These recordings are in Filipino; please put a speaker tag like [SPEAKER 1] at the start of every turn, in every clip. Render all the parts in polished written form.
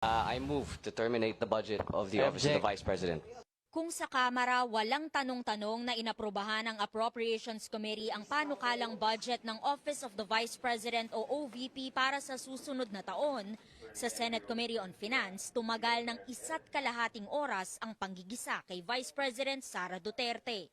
[SPEAKER 1] I move to terminate the budget of the Office of the Vice President.
[SPEAKER 2] Kung sa Kamara walang tanong-tanong na inaprubahan ng Appropriations Committee ang panukalang budget ng Office of the Vice President o OVP para sa susunod na taon, sa Senate Committee on Finance tumagal ng 1.5 oras ang panggigisa kay Vice President Sara Duterte.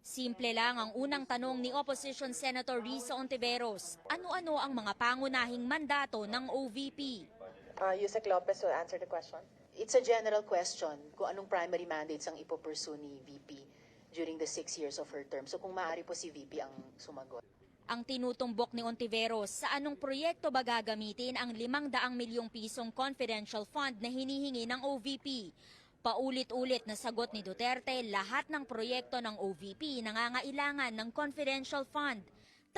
[SPEAKER 2] Simple lang ang unang tanong ni Opposition Senator Risa Hontiveros, ano-ano ang mga pangunahing mandato ng OVP?
[SPEAKER 3] Yusek Lopez will answer the question.
[SPEAKER 4] It's a general question kung anong primary mandates ang ipopursue ni VP during the 6 years of her term. So kung maaari po si VP ang sumagot.
[SPEAKER 2] Ang tinutumbok ni Hontiveros, sa anong proyekto ba gagamitin ang 500 milyong pisong confidential fund na hinihingi ng OVP? Paulit-ulit na sagot ni Duterte, lahat ng proyekto ng OVP nangangailangan ng confidential fund.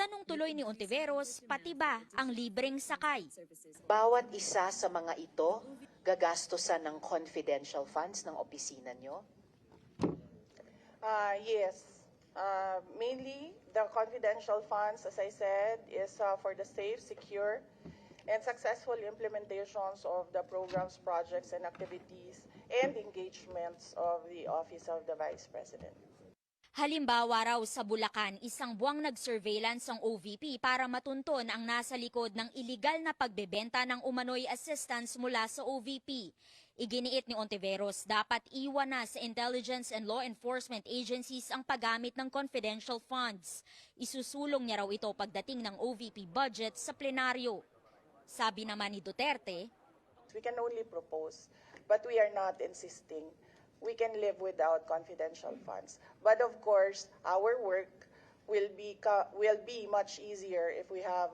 [SPEAKER 2] Tanong tuloy ni Hontiveros, pati ba ang libreng sakay?
[SPEAKER 4] Bawat isa sa mga ito gagastosan ng confidential funds ng opisina nyo?
[SPEAKER 3] Yes. Mainly, the confidential funds, as I said, is for the safe, secure, and successful implementations of the programs, projects, and activities and engagements of the Office of the Vice President.
[SPEAKER 2] Halimbawa raw sa Bulacan, isang buwang nag-surveillance ang OVP para matunton ang nasa likod ng iligal na pagbebenta ng umano'y assistance mula sa OVP. Iginiit ni Hontiveros, dapat iwan na sa intelligence and law enforcement agencies ang paggamit ng confidential funds. Isusulong niya raw ito pagdating ng OVP budget sa plenaryo. Sabi naman ni Duterte,
[SPEAKER 3] We can only propose, but we are not insisting. We can live without confidential funds. But of course, our work will be much easier if we have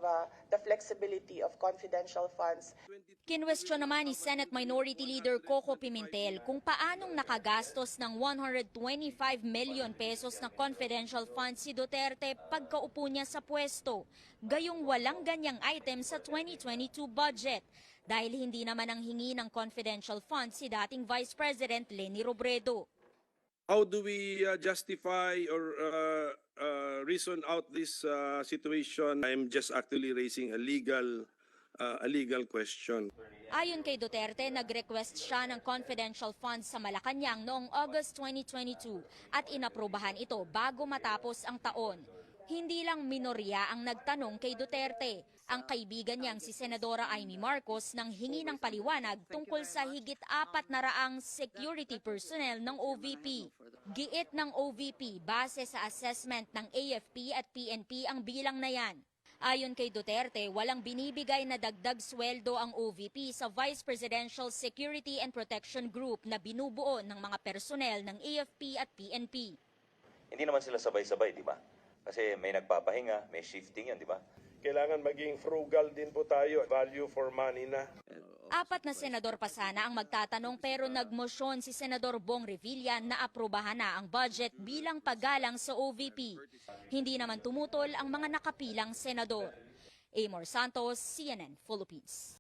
[SPEAKER 3] the flexibility of confidential funds.
[SPEAKER 2] kinwestiyon naman ni Senate Minority Leader Coco Pimentel kung paanong nakagastos ng 125 million pesos na confidential funds si Duterte pagkaupo niya sa pwesto. Gayong walang ganyang item sa 2022 budget. Dahil hindi naman ang hingi ng confidential funds si dating Vice President Leni Robredo.
[SPEAKER 5] How do we justify or reason out this situation? I'm just actually raising a legal question.
[SPEAKER 2] Ayon kay Duterte, nag-request siya ng confidential funds sa Malacanang noong August 2022 at inaprubahan ito bago matapos ang taon. Hindi lang minorya ang nagtanong kay Duterte. Ang kaibigan niyang si Senadora Amy Marcos nang hingi ng paliwanag tungkol sa higit 400 security personnel ng OVP. Giit ng OVP, base sa assessment ng AFP at PNP ang bilang na yan. Ayon kay Duterte, walang binibigay na dagdag sweldo ang OVP sa Vice Presidential Security and Protection Group na binubuo ng mga personnel ng AFP at PNP.
[SPEAKER 6] Hindi naman sila sabay-sabay, di ba? Kasi may nagpapahinga, may shifting yan, di ba?
[SPEAKER 5] Kailangan maging frugal din po tayo. Value for money na.
[SPEAKER 2] 4 na senador pa sana ang magtatanong pero nagmosyon si Senador Bong Revilla na aprubahan na ang budget bilang paggalang sa OVP. Hindi naman tumutol ang mga nakapilang senador. Amor Santos, CNN Philippines.